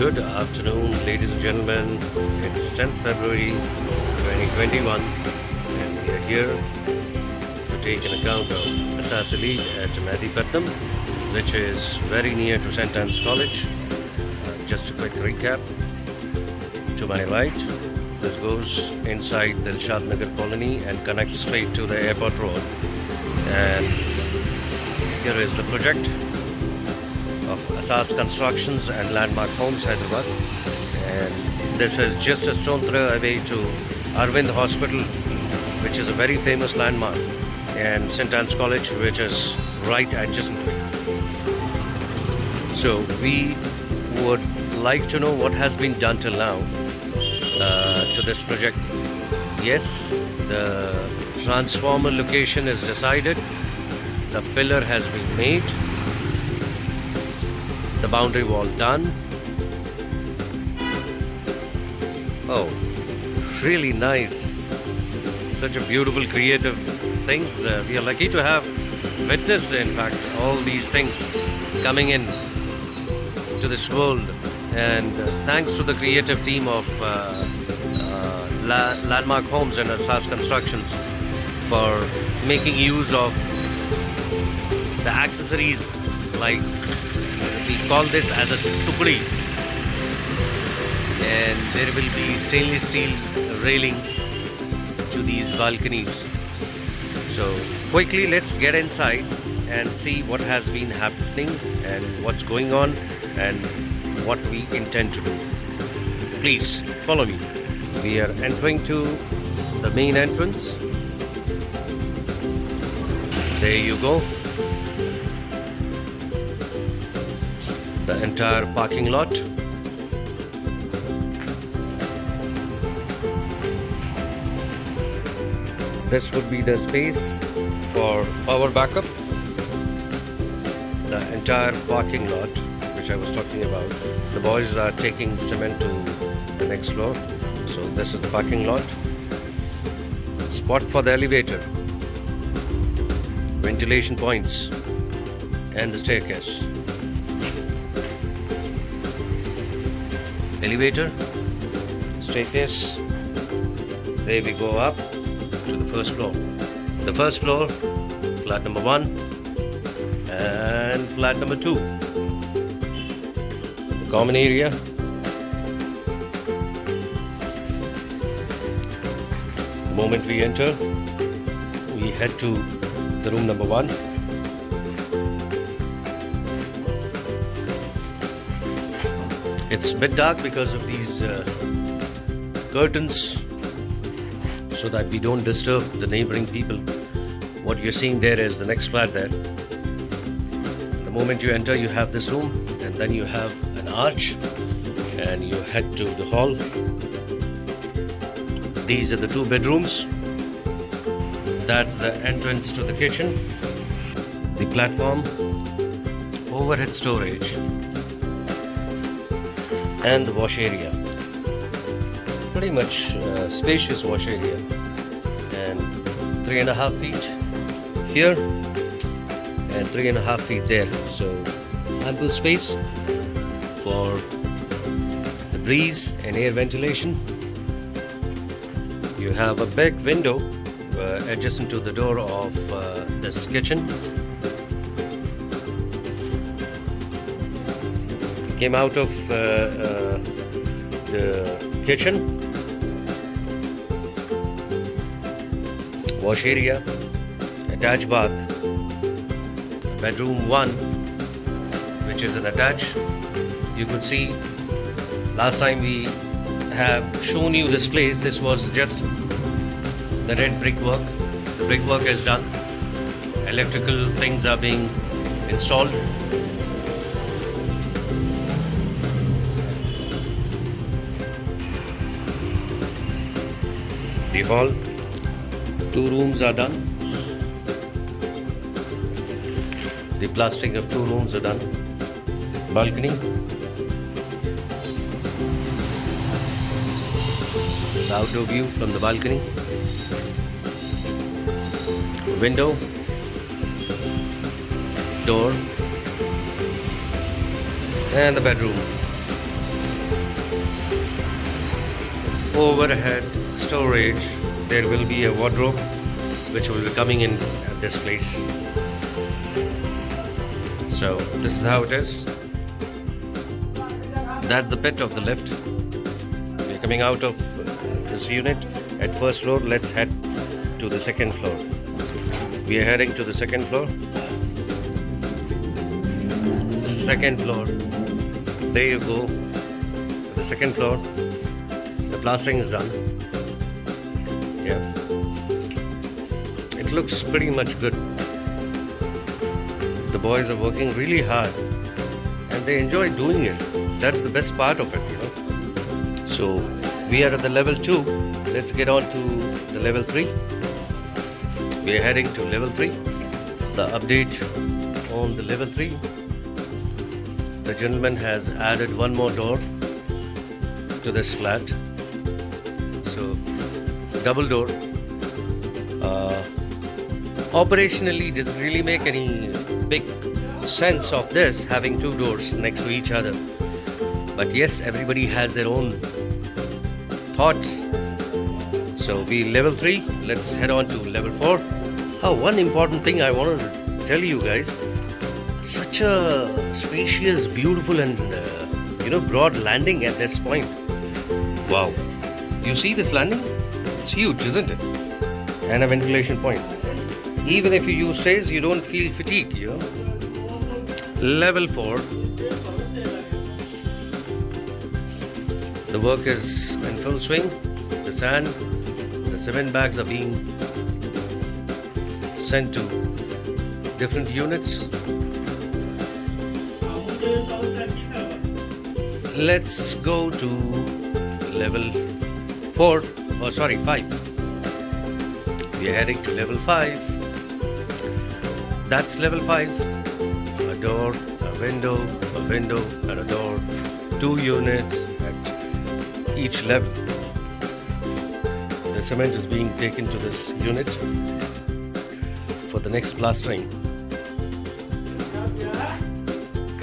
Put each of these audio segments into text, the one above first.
Good afternoon, ladies and gentlemen. It's 10th February 2021, and we are here to take an account of Asas Elite at Medipatnam, which is very near to St. Anne's College. Just a quick recap. To my right, this goes inside Dilshad Nagar colony and connects straight to the airport road. And here is the project of Asas Constructions and Landmark Homes, Hyderabad. And this is just a stone throw away to Arvind Hospital, which is a very famous landmark, and St. Anne's College, which is right adjacent to it. So we would like to know what has been done till now to this project. Yes, the transformer location is decided, the pillar has been made, the boundary wall done. Oh, really nice. Such a beautiful, creative things. We are lucky to have witnessed, in fact, all these things coming in to this world. And thanks to the creative team of Landmark Homes and Asas Constructions for making use of the accessories, like we call this as a tukudi, and there will be stainless steel railing to these balconies. So quickly, let's get inside and see what has been happening and what's going on and what we intend to do. Please follow me. We are entering to the main entrance. There you go. The entire parking lot. This would be the space for power backup. The entire parking lot, which I was talking about. The boys are taking cement to the next floor. So this is the parking lot. Spot for the elevator. Ventilation points. And the staircase. Elevator. Staircase. There we go up to the first floor. The first floor, flat number 1 and flat number 2. The common area. The moment we enter, we head to the room number 1. It's a bit dark because of these curtains, so that we don't disturb the neighboring people. What you're seeing there is the next flat there. The moment you enter, you have this room, and then you have an arch, and you head to the hall. These are the 2 bedrooms. That's the entrance to the kitchen, the platform, overhead storage, and the wash area. Pretty much spacious wash area, and 3.5 feet here and 3.5 feet there, so ample space for the breeze and air ventilation. You have a big window adjacent to the door of this kitchen. Came out of the kitchen. Wash area, attached bath, bedroom 1, which is an attached. You could see last time we have shown you this place, this was just the red brickwork. The brickwork is done. Electrical things are being installed. The hall, 2 rooms are done. The plastering of 2 rooms are done. Balcony. The outdoor view from the balcony. Window. Door. And the bedroom. overhead storage. There will be a wardrobe which will be coming in this place. So this is how it is. That's the pit of the lift. We're coming out of this unit at first floor. Let's head to the second floor. We are heading to the second floor. Second floor. There you go. The second floor. The plastering is done. Yeah. It looks pretty much good. The boys are working really hard and they enjoy doing it. That's the best part of it, you know. So we are at the level 2. Let's get on to the level 3. We are heading to level 3. The update on the level 3. The gentleman has added one more door to this flat. So double door. Operationally, doesn't really make any big sense of this having two doors next to each other. But yes, everybody has their own thoughts. So we level 3. Let's head on to level 4. One important thing I wanted to tell you guys. Such a spacious, beautiful and broad landing at this point. Wow. You see this landing? It's huge, isn't it? And a ventilation point. Even if you use stairs, you don't feel fatigue, you know. Level 4. The work is in full swing. The sand, the cement bags are being sent to different units. Let's go to level 5. We are heading to level 5. That's level 5. A door, a window, and a door. 2 units at each level. The cement is being taken to this unit for the next plastering.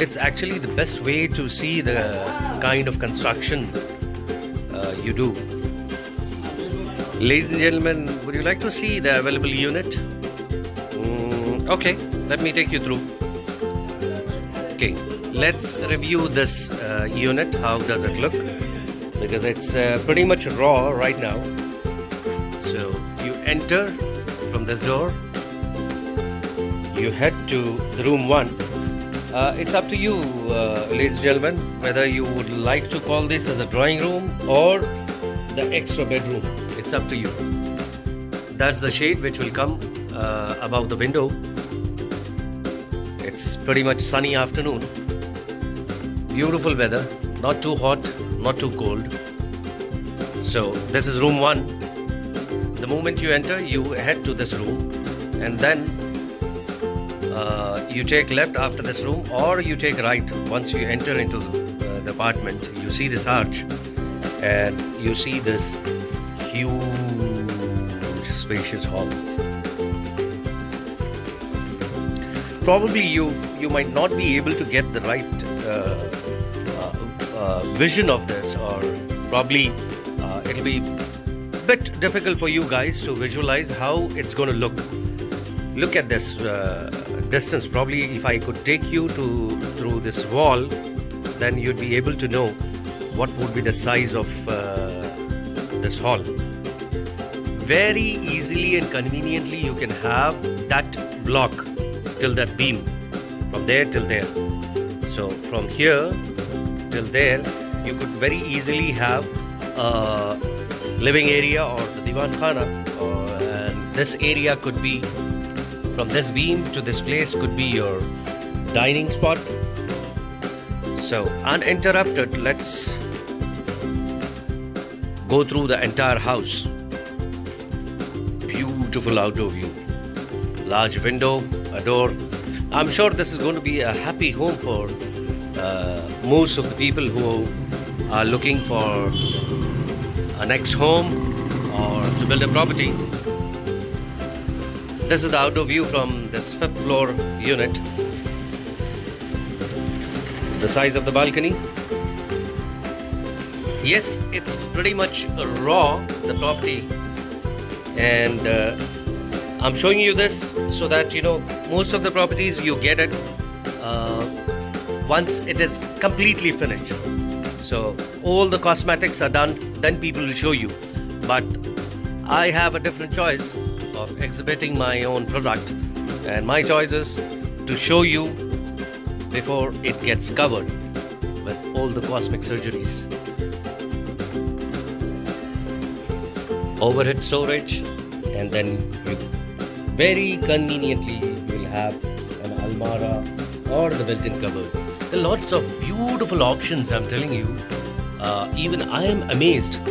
It's actually the best way to see the kind of construction you do. Ladies and gentlemen, would you like to see the available unit? Okay, let me take you through. Okay, let's review this unit. How does it look? Because it's pretty much raw right now. So you enter from this door. You head to the room 1. It's up to you, ladies and gentlemen, whether you would like to call this as a drawing room or the extra bedroom. It's up to you. That's the shade which will come above the window. It's pretty much sunny afternoon. Beautiful weather, not too hot, not too cold. So this is room 1. The moment you enter, you head to this room, and then you take left after this room, or you take right once you enter into the apartment. You see this arch and you see this huge spacious hall. Probably you might not be able to get the right vision of this, or probably it'll be a bit difficult for you guys to visualize how it's going to look. Look at this distance. Probably if I could take you through this wall, then you'd be able to know what would be the size of this hall. Very easily and conveniently you can have that block till that beam, from there till there. So from here till there, you could very easily have a living area or the divan khana, and this area could be, from this beam to this place, could be your dining spot. So uninterrupted, let's go through the entire house. Beautiful outdoor view, large window, a door. I'm sure this is going to be a happy home for most of the people who are looking for a next home or to build a property. This is the outdoor view from this 5th floor unit. The size of the balcony. Yes, it's pretty much raw, the property, and I'm showing you this so that you know most of the properties you get it once it is completely finished. So all the cosmetics are done, then people will show you. But I have a different choice of exhibiting my own product, and my choice is to show you before it gets covered with all the cosmic surgeries. Overhead storage, and then you very conveniently will have an almara or the built-in cupboard. There are lots of beautiful options, I'm telling you. Even I am amazed.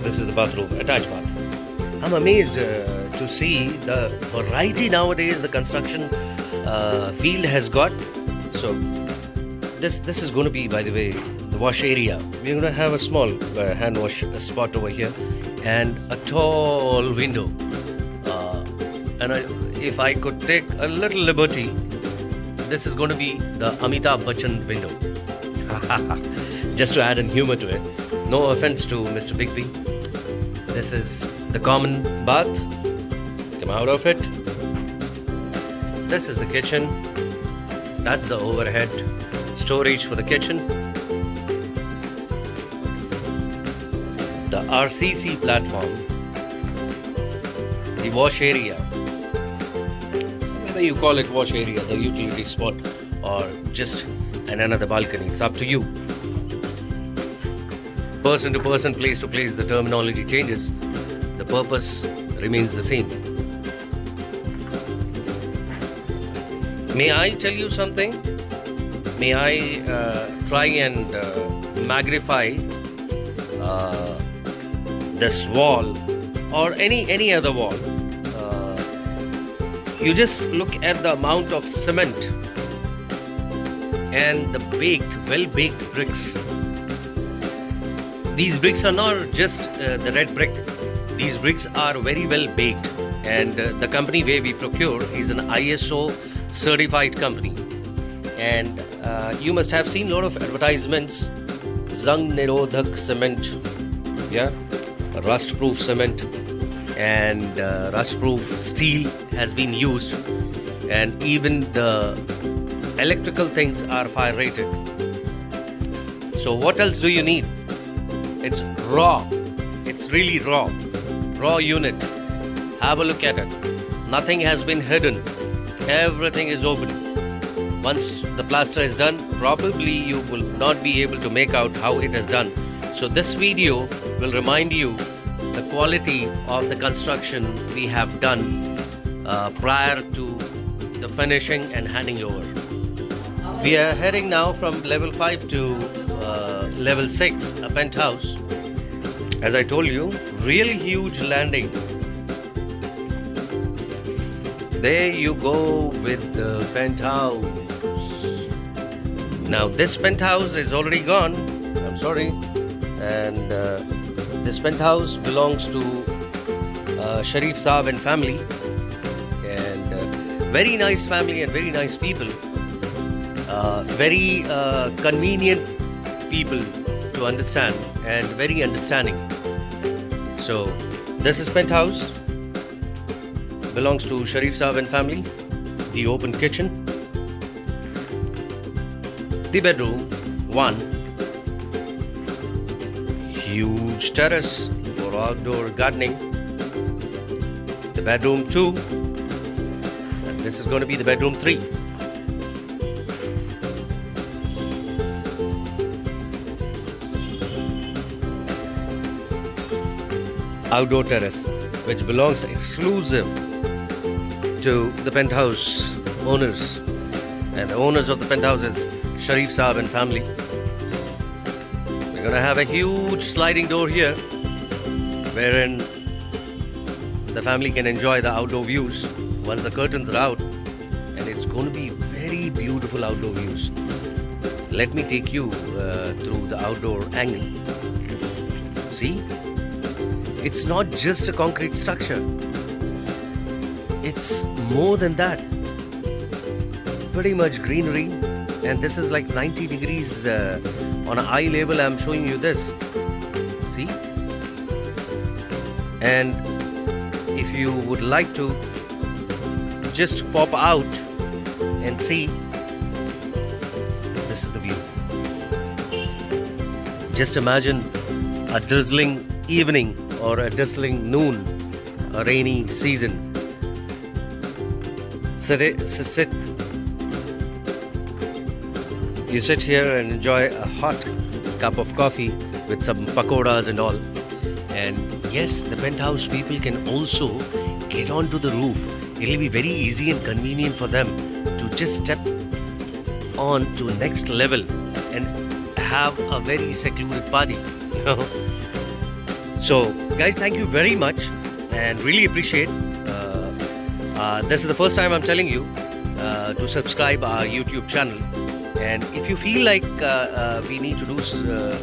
This is the bathroom, attached bath. I'm amazed to see the variety nowadays the construction field has got. So this is going to be, by the way, the wash area. We're going to have a small hand wash spot over here and a tall window. If I could take a little liberty, this is going to be the Amitabh Bachchan window. Just to add in humor to it. No offense to Mr. Bigby. This is the common bath. Come out of it. This is the kitchen. That's the overhead storage for the kitchen. The RCC platform. The wash area. Whether you call it wash area, the utility spot, or just another balcony, it's up to you. Person to person, place to place, the terminology changes. The purpose remains the same. May I tell you something? May I try and magnify this wall or any other wall? You just look at the amount of cement and the well-baked bricks. These bricks are not just the red brick. These bricks are very well baked, and the company where we procure is an ISO certified company. And you must have seen a lot of advertisements. Zang Nirodhak cement, yeah, rust-proof cement, and rust-proof steel has been used, and even the electrical things are fire rated. So what else do you need? It's raw. It's really raw. Raw unit. Have a look at it. Nothing has been hidden. Everything is open. Once the plaster is done, probably you will not be able to make out how it is done. So this video will remind you the quality of the construction we have done prior to the finishing and handing over. We are heading now from level 5 to level 6, a penthouse. As I told you, really huge landing. There you go with the penthouse. Now this penthouse is already gone. I'm sorry. And this penthouse belongs to Sharif Saab and family. And very nice family and very nice people. Very convenient people to understand and very understanding. So this is penthouse, belongs to Sharif Saab and family. The open kitchen, the bedroom 1, huge terrace for outdoor gardening, the bedroom 2, and this is going to be the bedroom 3. Outdoor terrace, which belongs exclusive to the penthouse owners, and the owners of the penthouse is Sharif Saab and family. We're gonna have a huge sliding door here, wherein the family can enjoy the outdoor views once the curtains are out, and it's going to be very beautiful outdoor views. Let me take you through the outdoor angle. See? It's not just a concrete structure. It's more than that. Pretty much greenery, and this is like 90 degrees on an eye level I'm showing you this. See? And if you would like to just pop out and see, this is the view. Just imagine a drizzling evening or a drizzling noon, a rainy season. You sit here and enjoy a hot cup of coffee with some pakoras and all. And yes, the penthouse people can also get onto the roof. It will be very easy and convenient for them to just step on to next level and have a very secluded party. So guys, thank you very much and really appreciate. This is the first time I'm telling you to subscribe our YouTube channel. And if you feel like we need to do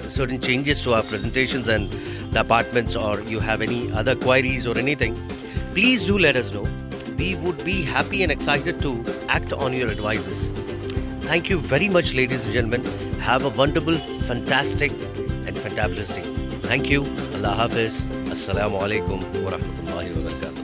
certain changes to our presentations and the apartments, or you have any other queries or anything, please do let us know. We would be happy and excited to act on your advices. Thank you very much, ladies and gentlemen. Have a wonderful, fantastic and fantabulous day. Thank you. Allah Hafiz. Assalamu alaikum wa rahmatullahi wa barakatuh.